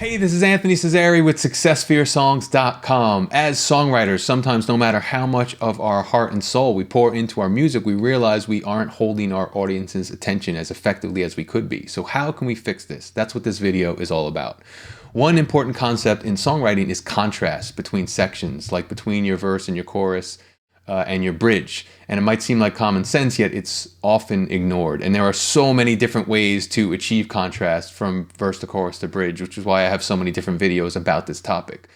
Hey, this is Anthony Cesari with SuccessFearSongs.com. As songwriters, sometimes no matter how much of our heart and soul we pour into our music, we realize we aren't holding our audience's attention as effectively as we could be. So how can we fix this? That's what this video is all about. One important concept in songwriting is contrast between sections, like between your verse and your chorus and your bridge. And it might seem like common sense, yet it's often ignored. And there are so many different ways to achieve contrast from verse to chorus to bridge, which is why I have so many different videos about this topic.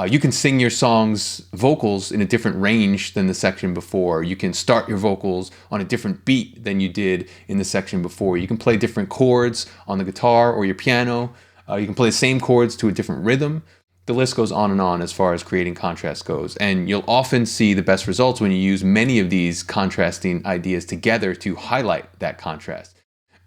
You can sing your song's vocals in a different range than the section before. You can start your vocals on a different beat than you did in the section before. You can play different chords on the guitar or your piano. You can play the same chords to a different rhythm. The list goes on and on as far as creating contrast goes. And you'll often see the best results when you use many of these contrasting ideas together to highlight that contrast.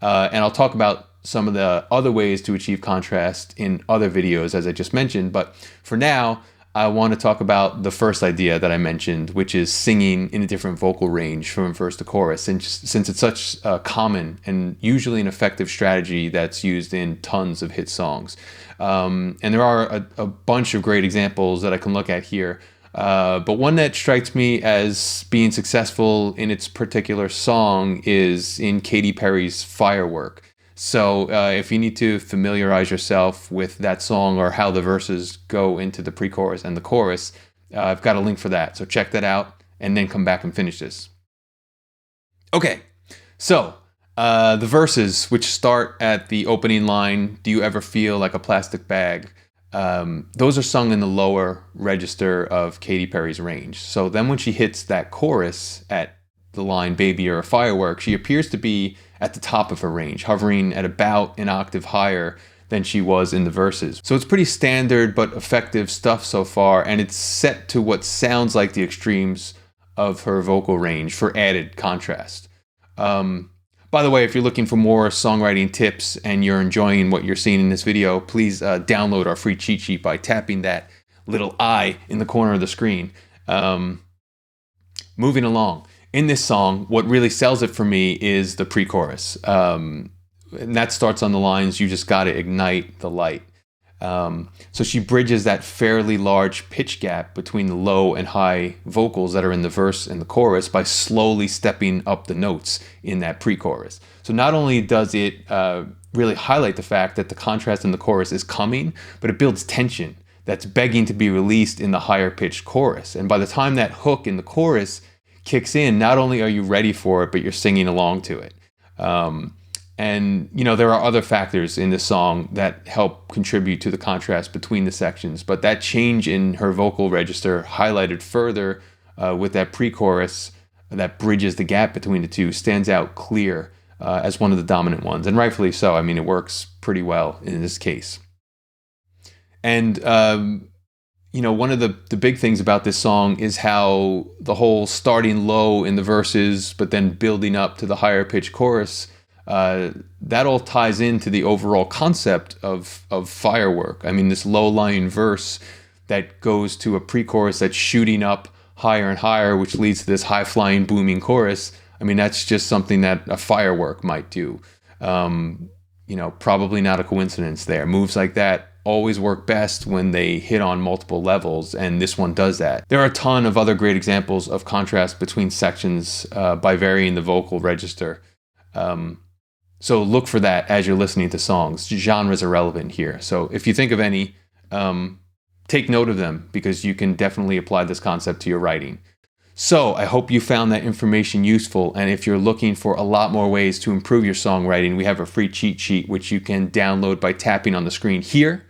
And I'll talk about some of the other ways to achieve contrast in other videos, as I just mentioned. But for now, I want to talk about the first idea that I mentioned, which is singing in a different vocal range from verse to chorus. And since it's such a common and usually an effective strategy that's used in tons of hit songs. And there are a bunch of great examples that I can look at here. But one that strikes me as being successful in its particular song is in Katy Perry's Firework. So if you need to familiarize yourself with that song or how the verses go into the pre-chorus and the chorus, I've got a link for that. So check that out and then come back and finish this. Okay, so the verses, which start at the opening line, "Do you ever feel like a plastic bag?" Those are sung in the lower register of Katy Perry's range. So then when she hits that chorus at the line "Baby, you're a firework," she appears to be at the top of her range, hovering at about an octave higher than she was in the verses. So it's pretty standard but effective stuff so far, and it's set to what sounds like the extremes of her vocal range for added contrast. By the way, if you're looking for more songwriting tips and you're enjoying what you're seeing in this video, please download our free cheat sheet by tapping that little I in the corner of the screen. Moving along. In this song, what really sells it for me is the pre-chorus. And that starts on the lines, "You just gotta ignite the light." So she bridges that fairly large pitch gap between the low and high vocals that are in the verse and the chorus by slowly stepping up the notes in that pre-chorus. So not only does it really highlight the fact that the contrast in the chorus is coming, but it builds tension that's begging to be released in the higher pitched chorus. And by the time that hook in the chorus kicks in, not only are you ready for it, but you're singing along to it. And, you know, there are other factors in this song that help contribute to the contrast between the sections, but that change in her vocal register highlighted further with that pre-chorus that bridges the gap between the two stands out clear as one of the dominant ones, and rightfully so. I mean, it works pretty well in this case. And, you know, one of the big things about this song is how the whole starting low in the verses, but then building up to the higher pitched chorus, that all ties into the overall concept of Firework. I mean, this low-lying verse that goes to a pre-chorus that's shooting up higher and higher, which leads to this high-flying, booming chorus. I mean, that's just something that a firework might do. You know, probably not a coincidence there. Moves like that always work best when they hit on multiple levels, and this one does that. There are a ton of other great examples of contrast between sections by varying the vocal register. So look for that as you're listening to songs. Genre's irrelevant here. So if you think of any, take note of them because you can definitely apply this concept to your writing. So I hope you found that information useful. And if you're looking for a lot more ways to improve your songwriting, we have a free cheat sheet which you can download by tapping on the screen here.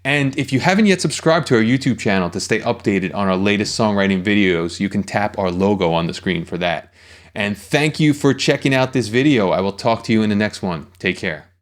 And if you haven't yet subscribed to our YouTube channel to stay updated on our latest songwriting videos, you can tap our logo on the screen for that. And thank you for checking out this video. I will talk to you in the next one. Take care.